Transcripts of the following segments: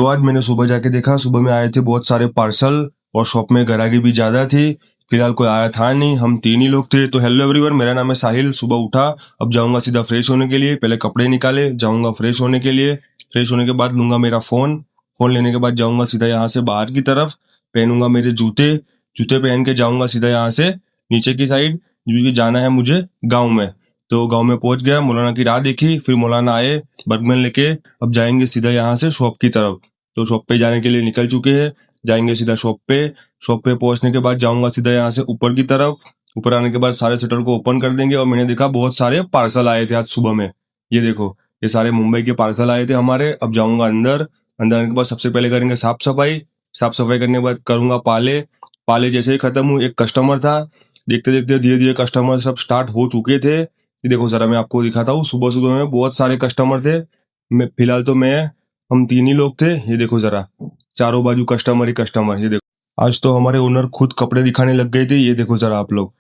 तो आज मैंने सुबह जाके देखा, सुबह में आए थे बहुत सारे पार्सल और शॉप में ग्राहकी भी ज़्यादा थी। फिलहाल कोई आया था नहीं, हम 3 ही लोग थे। तो हेलो एवरीवन, मेरा नाम है साहिल। सुबह उठा, अब जाऊंगा सीधा फ्रेश होने के लिए। पहले कपड़े निकाले, जाऊंगा फ्रेश होने के लिए। फ्रेश होने के बाद लूंगा मेरा फ़ोन लेने के बाद जाऊंगा सीधा यहाँ से बाहर की तरफ, पहनूंगा मेरे जूते पहन के जाऊंगा सीधा यहाँ से नीचे की साइड, क्योंकि जाना है मुझे गाँव में। तो गांव में पहुंच गया, मौलाना की राह देखी, फिर मौलाना आए बर्गमैन लेके। अब जाएंगे सीधा यहाँ से शॉप की तरफ। तो शॉप पे जाने के लिए निकल चुके हैं, जाएंगे सीधा शॉप पे पहुंचने के बाद जाऊंगा सीधा यहाँ से ऊपर की तरफ। ऊपर आने के बाद सारे शटर को ओपन कर देंगे। और मैंने देखा बहुत सारे पार्सल आए थे आज सुबह में। ये देखो, ये सारे मुंबई के पार्सल आए थे हमारे। अब जाऊंगा अंदर आने के बाद सबसे पहले करेंगे साफ सफाई करने के बाद करूंगा पाले जैसे ही खत्म हुई, एक कस्टमर था। देखते देखते धीरे धीरे कस्टमर सब स्टार्ट हो चुके थे। ये देखो जरा, मैं आपको दिखाता हूँ। सुबह सुबह में बहुत सारे कस्टमर थे। फिलहाल तो हम 3 ही लोग थे। ये देखो जरा, चारों बाजू कस्टमर ही कस्टमर। ये देखो, आज तो हमारे ओनर खुद कपड़े दिखाने लग गए थे। ये देखो जरा आप लोग।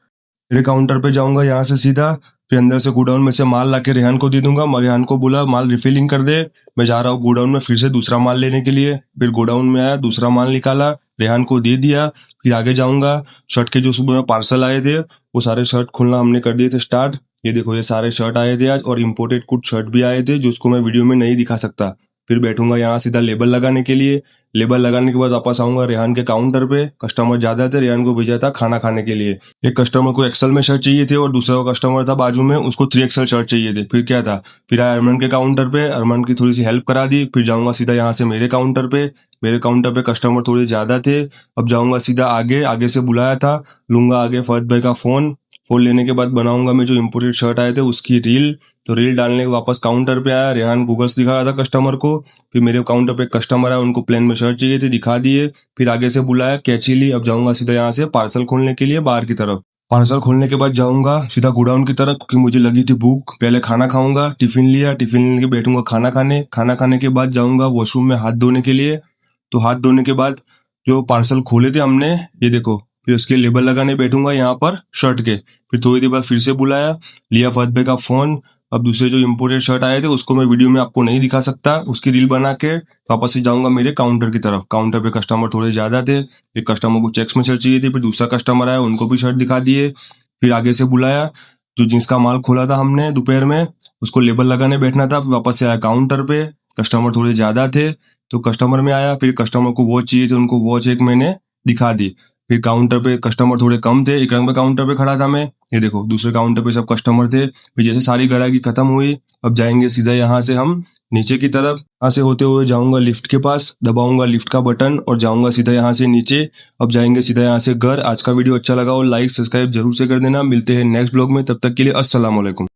मेरे काउंटर पे जाऊंगा यहाँ से सीधा, फिर अंदर से गोडाउन में से माल लाके रेहान को दे दूंगा। रेहान को बोला माल रिफिलिंग कर दे। मैं जा रहा हूँ गोडाउन में फिर से दूसरा माल लेने के लिए। फिर गोडाउन में आया, दूसरा माल निकाला, रेहान को दे दिया। फिर आगे जाऊंगा। शर्ट के जो सुबह में पार्सल आए थे वो सारे शर्ट खोलना हमने कर दिए थे स्टार्ट। ये देखो, ये सारे शर्ट आए थे आज, और इम्पोर्टेड कुछ शर्ट भी आए थे जो उसको मैं वीडियो में नहीं दिखा सकता। फिर बैठूंगा यहाँ सीधा लेबल लगाने के लिए। लेबल लगाने के बाद वापस आऊंगा रेहान के काउंटर पे। कस्टमर ज्यादा थे, रेहान को भेजा था खाना खाने के लिए। एक कस्टमर को एक्सल में शर्ट चाहिए थे और दूसरा कस्टमर था बाजू में, उसको 3XL शर्ट चाहिए थे। फिर क्या था, फिर आया अरमान के काउंटर पे, अरमान की थोड़ी सी हेल्प करा दी। फिर जाऊंगा सीधा यहाँ से मेरे काउंटर पे कस्टमर थोड़े ज्यादा थे। अब जाऊंगा सीधा आगे से बुलाया था, लूंगा आगे फहद भाई का फोन लेने के बाद बनाऊंगा मैं जो इम्पोर्टेड शर्ट आए थे उसकी रील। तो रील डालने के वापस काउंटर पे आया, रेहान गूगल्स दिखा रहा था कस्टमर को। फिर मेरे काउंटर पे कस्टमर आया, उनको प्लेन में शर्ट चाहिए थे, दिखा दिए। फिर आगे से बुलाया, कैची ली। अब जाऊंगा सीधा यहाँ से पार्सल खोलने के लिए बाहर की तरफ। पार्सल खोलने के बाद जाऊंगा सीधा गोडाउन की तरफ, क्योंकि मुझे लगी थी भूख। पहले खाना खाऊंगा, टिफिन लिया, टिफिन लेके बैठूंगा खाना खाने के बाद जाऊंगा वॉशरूम में हाथ धोने के लिए। तो हाथ धोने के बाद जो पार्सल खोले थे हमने, ये देखो, फिर उसके लेबल लगाने बैठूंगा यहाँ पर शर्ट के। फिर थोड़ी देर बाद फिर से बुलाया, लिया फहद भाई का फोन। अब दूसरे जो इम्पोर्टेड शर्ट आए थे उसको मैं वीडियो में आपको नहीं दिखा सकता, उसकी रील बना के वापस से जाऊंगा मेरे काउंटर की तरफ। काउंटर पे कस्टमर थोड़े ज्यादा थे, एक कस्टमर को चेक्स में शर्ट चाहिए थी। फिर दूसरा कस्टमर आया, उनको भी शर्ट दिखा दिए। फिर आगे से बुलाया, जो जींस का माल खोला था हमने दोपहर में, उसको लेबल लगाने बैठना था। वापस से आया काउंटर पे, कस्टमर थोड़े ज्यादा थे तो कस्टमर में आया। फिर कस्टमर को वॉच चाहिए थी, उनको वॉच एक मैंने दिखा दी। फिर काउंटर पे कस्टमर थोड़े कम थे, एक रंग पे काउंटर पे खड़ा था मैं। ये देखो, दूसरे काउंटर पे सब कस्टमर थे। फिर जैसे सारी ग्राहकी खत्म हुई, अब जाएंगे सीधा यहाँ से हम नीचे की तरफ। यहाँ से होते हुए जाऊंगा लिफ्ट के पास, दबाऊंगा लिफ्ट का बटन और जाऊंगा सीधा यहाँ से नीचे। अब जाएंगे सीधा यहाँ से घर। आज का वीडियो अच्छा लगा और लाइक सब्सक्राइब जरूर से कर देना। मिलते हैं नेक्स्ट ब्लॉग में, तब तक के लिए अस्सलाम वालेकुम।